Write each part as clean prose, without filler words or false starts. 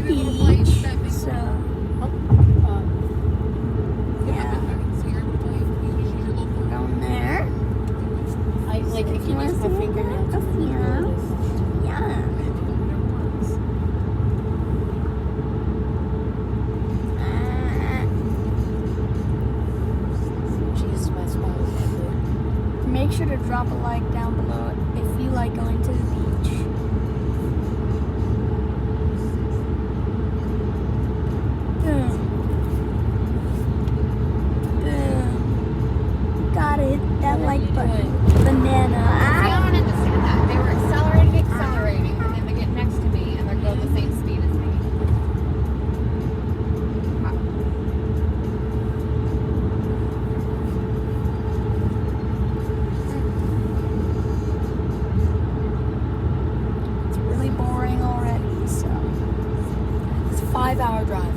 beach. So, yeah. Down there. I can use my fingernails to manipulate this. Yeah. Jesus, my smile is epic. Make sure to drop a like down below if you like going to the beach. Boom. Boom. Gotta hit that like button. Banana. See, I don't understand that. They were accelerating, and then they get next to me, and they're going the same speed as me. It's really boring already, so. It's a 5-hour drive.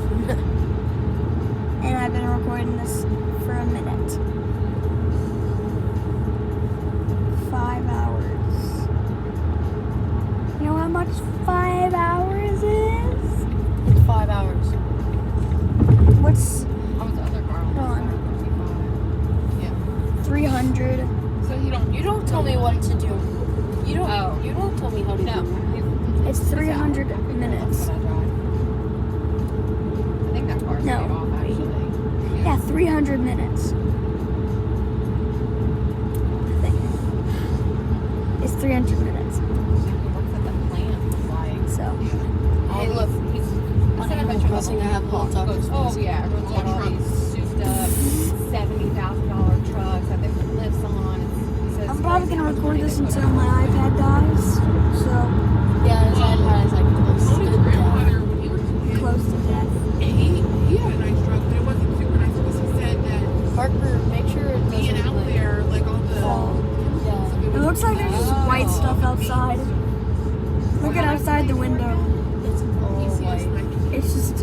And I've been recording this for a minute. 5 hours. You know how much 5 hours is? It's 5 hours. What's I was the other car on Hold on. 300? So You don't tell me what to do. You don't. Oh. You don't tell me how to do. It's 300 minutes. I think that car's No. paid off, actually. Yeah, 300 minutes. I think. It's 300 minutes. He works at the plant, like. So, Hey, look. On Animal Crossing, I have hot tacos. Oh yeah, everyone's got all these souped up $70,000 trucks that they put lifts on. He says I'm probably going to how much record money this they put until in. my iPad dies. So, Yeah, his iPad is like close to Tony's death. grandfather, when he was a kid, close to death. he had a nice truck, but it wasn't super nice because he said that Parker, make sure it being doesn't out like there, like all the Fall. Yeah. It looks like there's just white stuff outside. Look at outside the window. It's all white. It's just,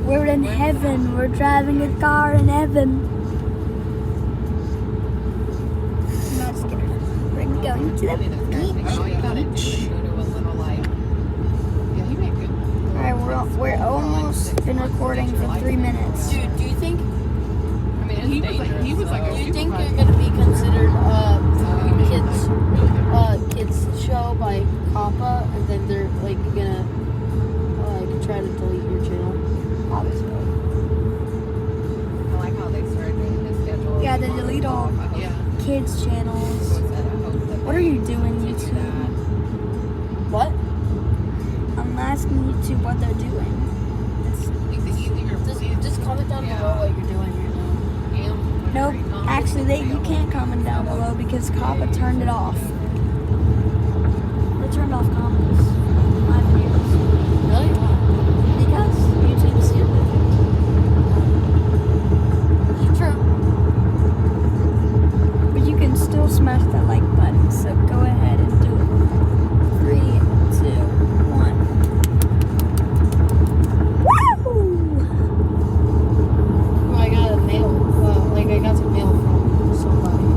we're in heaven. We're driving a car in heaven. I'm not just kidding. We're going to the All you gotta do is beach. go to a little like. Yeah, he made good. Alright, we're almost been recording for 3 minutes. Dude, do you think? I mean, it's dangerous. he was like a Do you think you're gonna be considered kids show by COPPA, and then they're like gonna try to delete your channel? Obviously. I like how they started doing this schedule. Yeah, they delete all Yeah. kids' channels. What are you doing, YouTube? What? I'm asking YouTube what they're doing. Just comment down below what you're doing right now. Nope. Actually, you can't comment down below because COPPA turned it off. They turned off comments. My videos. Really? Because YouTube's stupid. True. But you can still smash that like button, so go ahead and do it. 3, 2, 1. Woo! Oh, I got a mail. I got some mail from somebody.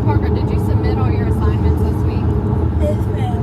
Parker, did you submit all your assignments this week? This man.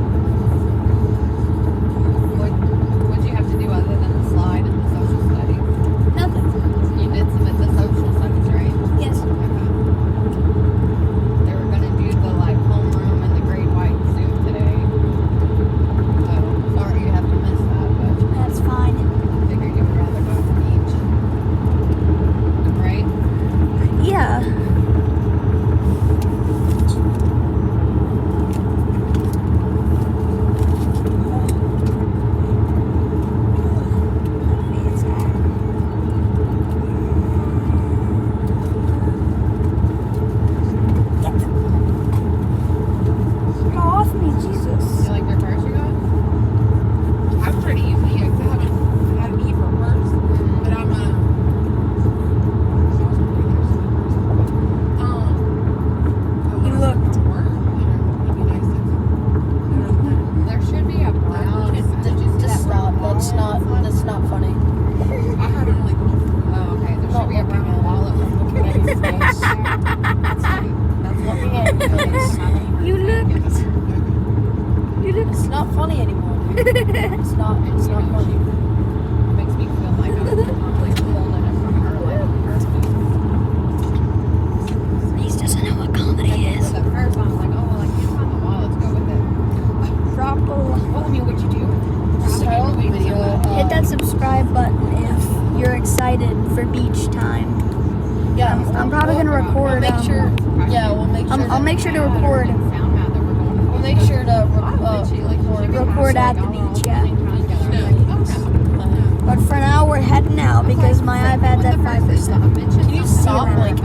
not. It's not funny. Makes me feel like I'm like holding it from her, like her. He doesn't know what comedy is. At first, I was like, oh, well, I can't find the wall. Let's go with it. Drop a like. Well, I mean, what'd you do? Style video. Hit that subscribe button if you're excited for beach time. Yeah, I'm probably gonna record. We'll make sure. Yeah, we'll make sure. I'll make sure to record. We'll make sure to Record at the beach, yeah. No. But for now, we're heading out because my iPad's at 5%. Can you stop like